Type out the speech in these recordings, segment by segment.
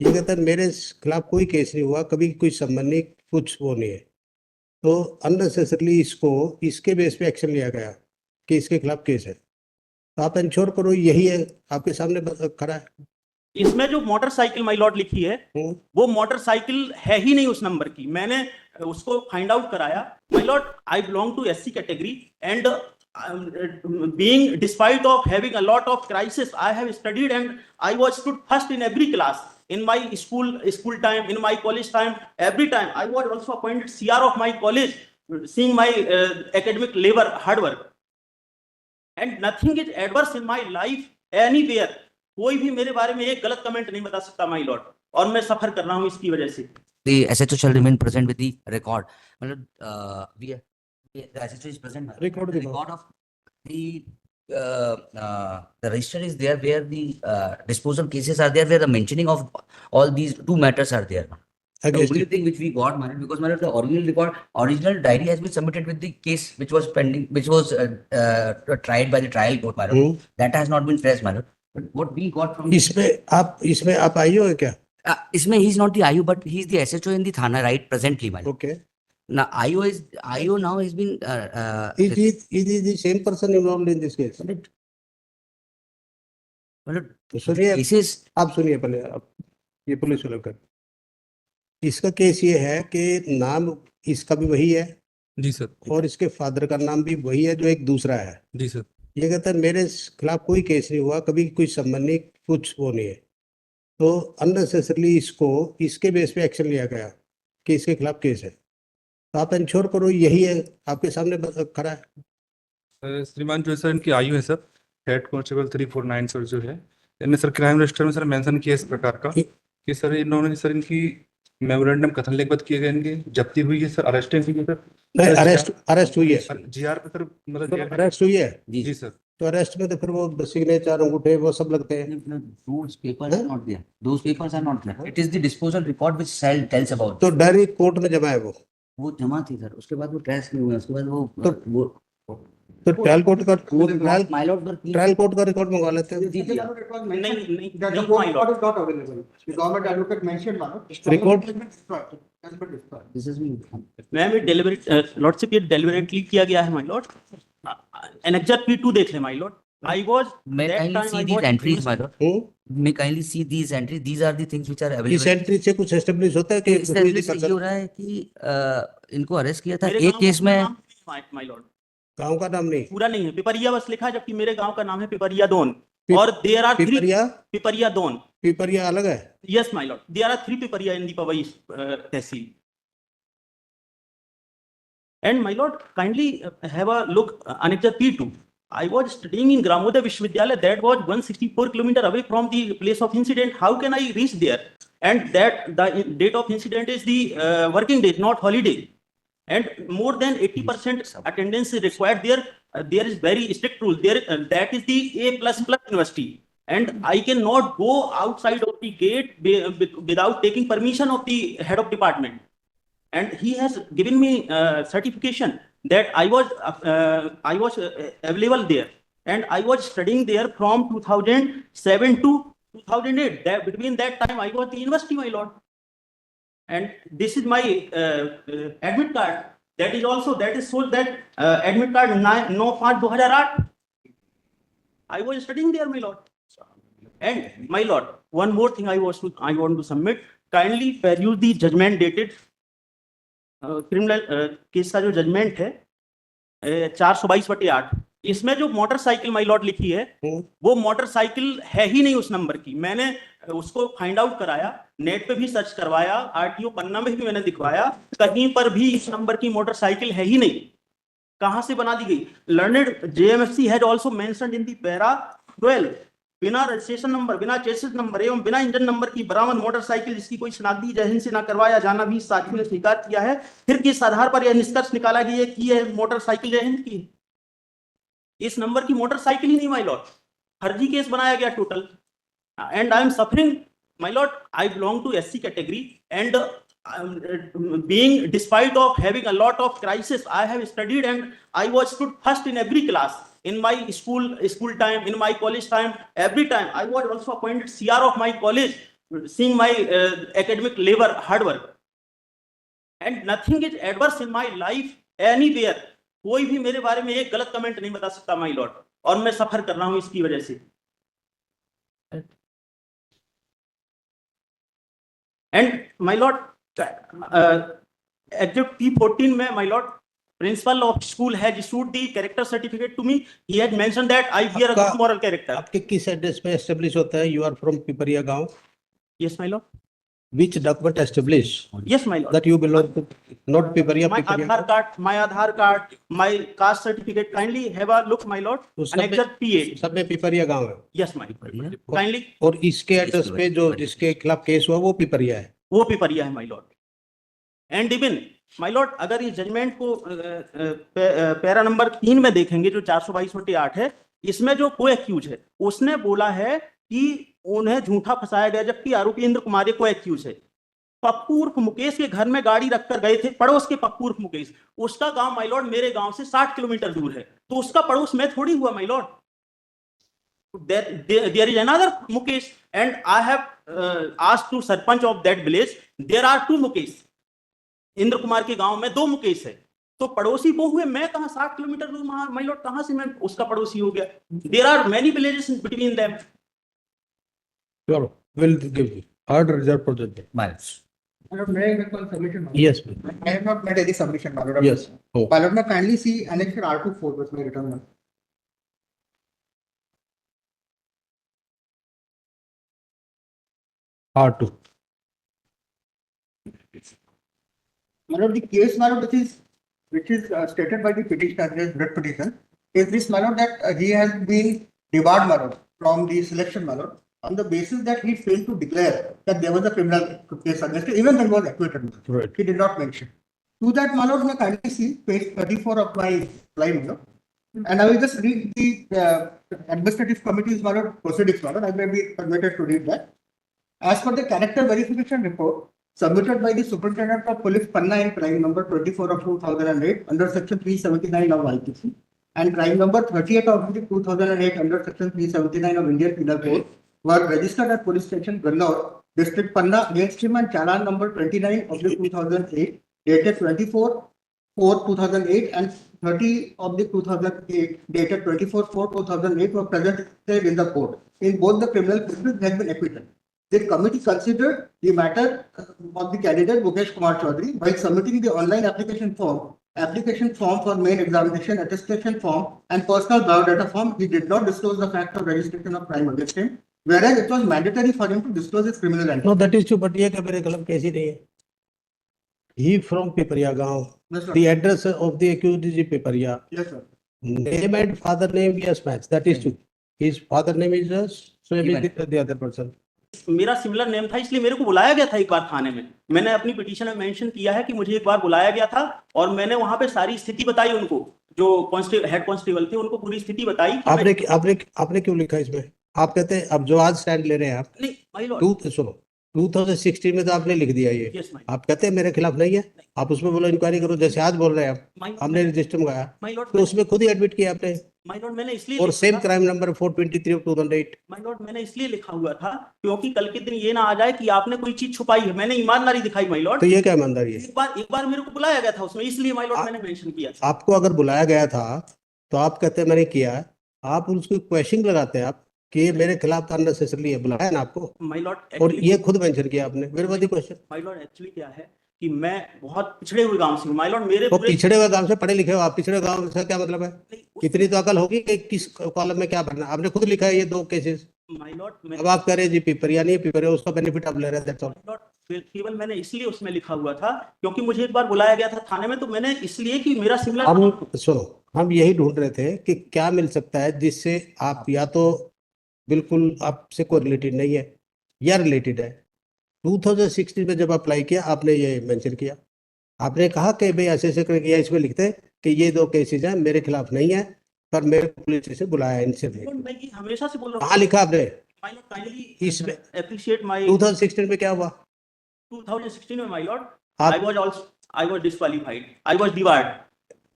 ये कहता है मेरे खिलाफ कोई केस नहीं हुआ, कभी कोई संबंध नहीं, कुछ वो नहीं है, तो अननेसेसरली इसको इसके बेस पे एक्शन लिया गया कि इसके खिलाफ केस है। तो आप इंश्योर करो, यही है आपके सामने खड़ा है। इसमें जो मोटरसाइकिल माय लॉर्ड लिखी है वो मोटरसाइकिल है ही नहीं उस नंबर की। मैंने उसको फाइंड आउट कराया my lord. I belong to SC category and being despite of having a lot of crisis, I have studied and I was stood first in every class in my school time, in my college time. Every time I was also appointed CR of my college, seeing my academic labor, hard work, and nothing is adverse in my life anywhere. कोई भी मेरे बारे में एक गलत comment नहीं बता सकता माय लॉर्ड, और मैं सफर कर रहा हूं इसकी वजह से। The SHO shall remain present with the record. The SHO is present. Record The record of the register is there where the disposal cases are there, where the mentioning of all these two matters are there. The only thing which we got, Madam, because Madam, the original record, original diary has been submitted with the case which was pending, which was tried by the trial court, Madam. That has not been fresh, Madam. But what we got from इसमें आप IO है क्या? इसमें he is not the IO, but he is the SHO in the Thana, right? Presently, Madam. Okay. Now IO now has been. Is the same person involved in this case? मतलब सुनिए, cases. आप सुनिए पहले, आप ये police वालों का इसका केस ये है कि नाम इसका भी वही है जी सर, और इसके फादर का नाम भी वही है जो एक दूसरा है। जी सर। ये कहता है मेरे खिलाफ कोई केस नहीं हुआ, कभी कोई संबंध नहीं, कुछ वो नहीं है, तो अननेसेसरली इसको इसके बेस पे एक्शन लिया गया कि इसके खिलाफ केस है। तो आप इंश्योर करो, यही है आपके सामने खड़ा है। श्रीमान जो सर इनकी आयु है सर, हेड कांस्टेबल 349 सर जो है, इन्होंने सर क्राइम रजिस्टर में सर मेंशन किया इस प्रकार का कि सर इन्होंने सर इनकी मेमोरेंडम कथन लिखित किए गए, इनकी जब्ती हुई है सर, अरेस्टिंग हुई है सर। नहीं, अरेस्ट हुई है, जीआर पे सर, मतलब अरेस्ट हुई है जी सर। तो अरेस्ट में तो फिर वो सिग्नेचर, अंगूठे, वो सब लगते हैं। Those papers are not there. Those papers are not there. It is the disposal record which tells about. तो डायरी कोर्ट में जमा है वो जमा थी सर, उसके बाद वो ट्रेस नहीं हुआ, उसके बाद वो तो ट्रायल कोर्ट का माइलॉट पर ट्रायल कोर्ट का रिकॉर्ड मंगवा लेते हैं। नहीं मैम, डेलिबरेट लॉर्डशिप, ये डेलिबरेटली किया गया है माय लॉर्ड। एनेक्सर P2 देख ले my Lord. I was may kindly see these entries, my lord. May kindly see these entries. These are the things which are available. इस entry से कुछ establish होता है कि ये हो रहा है कि इनको अरेस्ट किया था एक केस में। माय लॉर्ड गांव का नाम नहीं, पूरा नहीं है, पिपरिया बस लिखा है, जबकि मेरे गांव का नाम है पिपरिया दोन, और देयर आर 3 पिपरिया दोन। पिपरिया अलग है। Yes my lord, there are 3 Pipariya in the Pawai tehsil. And my lord, kindly have a look, Annexure P2. I was studying in Gramodaya Vishwavidyalaya, that was 164 kilometers away from the place of incident. How can I reach there? And that the date of incident is the working day, not holiday. And more than 80% attendance is required there. There is very strict rule there. That is the A++ university. And I cannot go outside of the gate without taking permission of the head of department. And he has given me certification that I was available there, and I was studying there from 2007 to 2008. That between that time I was the university, my lord. And this is my admit card. That is also, that is sold, that admit card 9/5/2008. I was studying there, my lord. And my lord, one more thing I want to submit. Kindly peruse the judgment dated criminal case का जो judgement है 422/8। इसमें जो motorcycle my Lord लिखी है वो motorcycle है ही नहीं उस नंबर की। मैंने उसको फाइंड आउट कराया, नेट पे भी सर्च करवाया, आरटीओ पन्ना में भी मैंने दिखवाया, कहीं पर भी इस नंबर की मोटरसाइकिल है ही नहीं। कहां से बना दी गई? Learned JMFC had also mentioned in the para 12, बिना रजिस्ट्रेशन नंबर, बिना चेसिस नंबर एवं बिना इंजन नंबर की बरामद मोटरसाइकिल जिसकी कोई शनाख्ती एजेंसी से न करवाया जाना भी साथियों ने स्वीकार किया है। फिर किस आधार पर यह निष्कर्ष निकाला गया कि यह मोटरसाइकिल जय हिंद की, इस नंबर की मोटरसाइकिल ही नहीं माय लॉर्ड, फर्जी केस बनाया गया total. And I am suffering my lord, I belong to SC category and being despite of having a lot of crisis, I have studied and I was stood first in every class in my school time, in my college time. Every time I was also appointed CR of my college, seeing my academic labor, hard work, and nothing is adverse in my life anywhere. कोई भी मेरे बारे में एक गलत comment नहीं बता सकता माय लॉर्ड, और मैं सफर कर रहा हूं इसकी वजह से। And my Lord, exit P14 में my lord principal of school has issued the character certificate to me. He has mentioned that I bear a good moral character. आपके किस एड्रेस पे एस्टेब्लिश होता है यू आर फ्रॉम पिपरिया गांव? Yes my Lord. Which document establish yes my Lord. that you belong to not Piparia? My Aadhaar card, my caste certificate. Kindly have a look, my lord. तो सब में- Annexure P8. सब में पिपरिया गांव है Yes, my lord. Kindly, और इसके address पे जो जिसके खिलाफ केस हुआ वो पिपरिया है। वो पिपरिया है, my lord. And even, my lord, अगर इस जजमेंट को पैरा नंबर 3 में देखेंगे जो 422/8 है, इसमें जो को एक्यूज है उसने बोला है कि उन्हें झूठा फंसाया गया, जबकि आरोपी इंद्र कुमार ये को एक्यूज है। पप्पू उर्फ मुकेश के घर में गाड़ी रखकर गए थे, पड़ोस के पप्पू उर्फ मुकेश, उसका गांव माय लॉर्ड मेरे गांव से 60 किलोमीटर दूर है, तो उसका पड़ोस मैं थोड़ी हुआ my Lord. There is another Mukesh, and I have asked to sarpanch of that village. There are 2 Mukesh. Indra Kumar के गांव में 2 मुकेश है, तो पड़ोसी वो हुए, मैं कहां 60 किलोमीटर दूर माय लॉर्ड, कहां से मैं उसका पड़ोसी हो गया? There are many villages between them. चलो will give you order reserved for judge. Miles. My lord, may I make one submission? my lord? Yes, please. I have not made any submission, my lord. Yes. Oh. My lord, may I kindly see annexure R24 with my return. one. R2. My lord, the case, my lord, which is stated by the petitioner, his writ petition, is this, my lord, that he has been debarred, my lord, from the selection, my lord, on the basis that he failed to declare that there was a criminal case against him, even when he was acquitted. my lord. Right. He did not mention. To that, my lord, may I kindly see page 34 of my slide, my lord. And I will just read the administrative committee's, my lord, proceedings, my lord. I may be permitted to read that. As per the character verification report submitted by the Superintendent of Police Panna in crime number 24 of 2008 under section 379 of IPC and crime number 38 of 2008 under section 379 of Indian Penal Code were registered at police station Gannaur, district Panna against him, and challan number 29 of 2008 dated 24/4/2008 and 30 of 2008 dated 24/4/2008 were presented in the court. In both the criminal cases has been acquitted. The committee considered the matter of the candidate Mukesh Kumar Chaudhary while submitting the online application form for main examination, attestation form, and personal biodata form. He did not disclose the fact of registration of crime against him, whereas it was mandatory for him to disclose his criminal entity. No, that is true, but ये क्या मेरे खिलाफ case ही नहीं है। He from Piparia गांव. Yes, sir. The address of the accused is Piparia. Yes, sir. Name and father name, yes, match. That is true. His father name is so is the other person. मेरा similar name था, इसलिए मेरे को बुलाया गया था एक बार थाने में। मैंने अपनी पिटीशन में मेंशन किया है कि मुझे एक बार बुलाया गया था और मैंने वहां पे सारी स्थिति बताई उनको, जो हेड कांस्टेबल थे, उनको पूरी स्थिति बताई। आपने क्यों लिखा इसमें? आप कहते हैं अब जो आज स्टैंड ले रहे हैं आप, नहीं माय लॉर्ड, सुनो 2016 में तो आपने लिख दिया ये। यस माय आप कहते हैं मेरे खिलाफ नहीं है, आप उसमें बोलो इंक्वायरी करो, जैसे आज बोल रहे हैं आप, हमने रजिस्टर मंगाया माय लॉर्ड, तो उसमें खुद ही एडमिट किया आपने, माय लॉर्ड मैंने इसलिए और लिखा सेम था- crime number 423 of 2008। My Lord मैंने इसलिए लिखा हुआ था क्योंकि कल के दिन ये ना आ जाए कि आपने कोई चीज छुपाई है। मैंने ईमानदारी दिखाई माय लॉर्ड। तो ये क्या ईमानदारी है? एक बार मेरे को बुलाया गया था उसमें, इसलिए माय लॉर्ड मैंने मेंशन किया था। आपको अगर बुलाया गया था तो आप कहते हैं मैंने किया है, आप उसको क्वेश्चन लगाते हैं आप कि ये मेरे खिलाफ अननेसेसरली है, बुलाया ना आपको, माय लॉर्ड और ये खुद मेंशन किया आपने। Very very question. My Lord actually क्या है कि मैं बहुत पिछड़े हुए गांव से हूं माय लॉर्ड। मेरे वो पूरे पिछड़े हुए गांव से पढ़े लिखे हो आप, पिछड़े गांव से क्या मतलब है? नहीं, इतनी तो अकल होगी कि किस कॉलम में क्या भरना। आपने खुद लिखा है ये 2 केसेस। माय लॉर्ड अब आप कह रहे हैं जी पिपरिया नहीं, पिपरिया उसका बेनिफिट आप ले रहे हैं, दैट्स ऑल। केवल मैंने इसलिए उसमें लिखा हुआ था क्योंकि मुझे एक बार बुलाया गया था थाने में, तो मैंने इसलिए कि मेरा सिमिलर। हम सुनो, हम यही ढूंढ रहे थे कि क्या मिल सकता है जिससे आप या तो बिल्कुल आपसे कोई रिलेटेड नहीं है या रिलेटेड है। 2016 में जब अप्लाई किया आपने ये मेंशन किया, आपने कहा कि भाई ऐसे करके, या इसमें लिखते कि ये 2 केसेज हैं मेरे खिलाफ नहीं है, पर मेरे को पुलिस स्टेशन बुलाया इनसे। मैं ये हमेशा से बोल रहा कहाँ लिखा आपने? माय लॉर्ड काइंडली इसमें एप्रिशिएट माय 2016 में क्या हुआ? 2016 में माय लॉर्ड आप I was disqualified, I was debarred.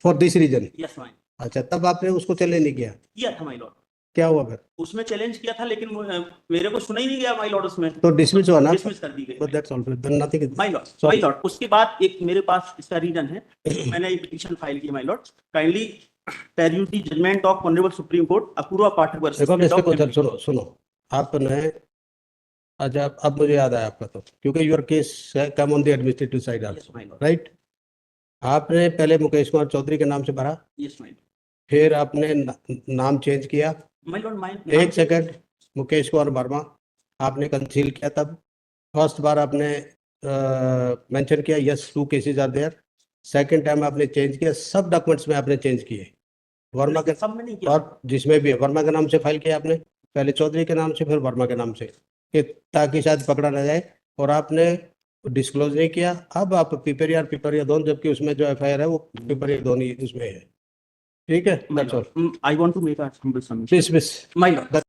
For this reason. Yes my अच्छा, तब आपने उसको चले नहीं किया? किया था माय लॉर्ड। क्या हुआ फिर? उसमें चैलेंज किया था, लेकिन मेरे को सुना ही नहीं गया माय लॉर्ड, उसमें तो डिसमिस हुआ ना? डिसमिस कर दी गई But that's all. Then nothing is. My Lord. Sorry. My Lord, उसके बाद एक मेरे पास इसका रीजन है, मैंने एक पिटीशन फाइल की my lord, kindly peruse the judgment of honourable Supreme Court Apoorva Pathak versus देखो स्टेट इसमें ऑफ कुछ सुनो सुनो आपने, अच्छा अब मुझे याद आया आपका, तो क्योंकि your case come on the administrative side yes also, my Lord, right? आपने पहले मुकेश कुमार चौधरी के नाम से भरा, यस माय फिर आपने नाम चेंज किया। लॉर्ड, माय एक सेकंड, मुकेश कुमार वर्मा आपने कंसील किया, तब फर्स्ट बार आपने मेंशन किया yes 2 cases are there, second time आपने चेंज किया, सब डॉक्यूमेंट्स में आपने चेंज किए, वर्मा के सब में नहीं किया। और जिसमें भी है, वर्मा के नाम से फाइल किया आपने, पहले चौधरी के नाम से फिर वर्मा के नाम से, कि ताकि शायद पकड़ा ना जाए, और आपने डिस्क्लोज नहीं किया। अब आप पिपरिया दोनों, जबकि उसमें जो एफआईआर है वो पिपरिया दोनों ही उसमें है, ठीक है? My That's all. lord, I want to make a humble submission. Dismiss. My lord,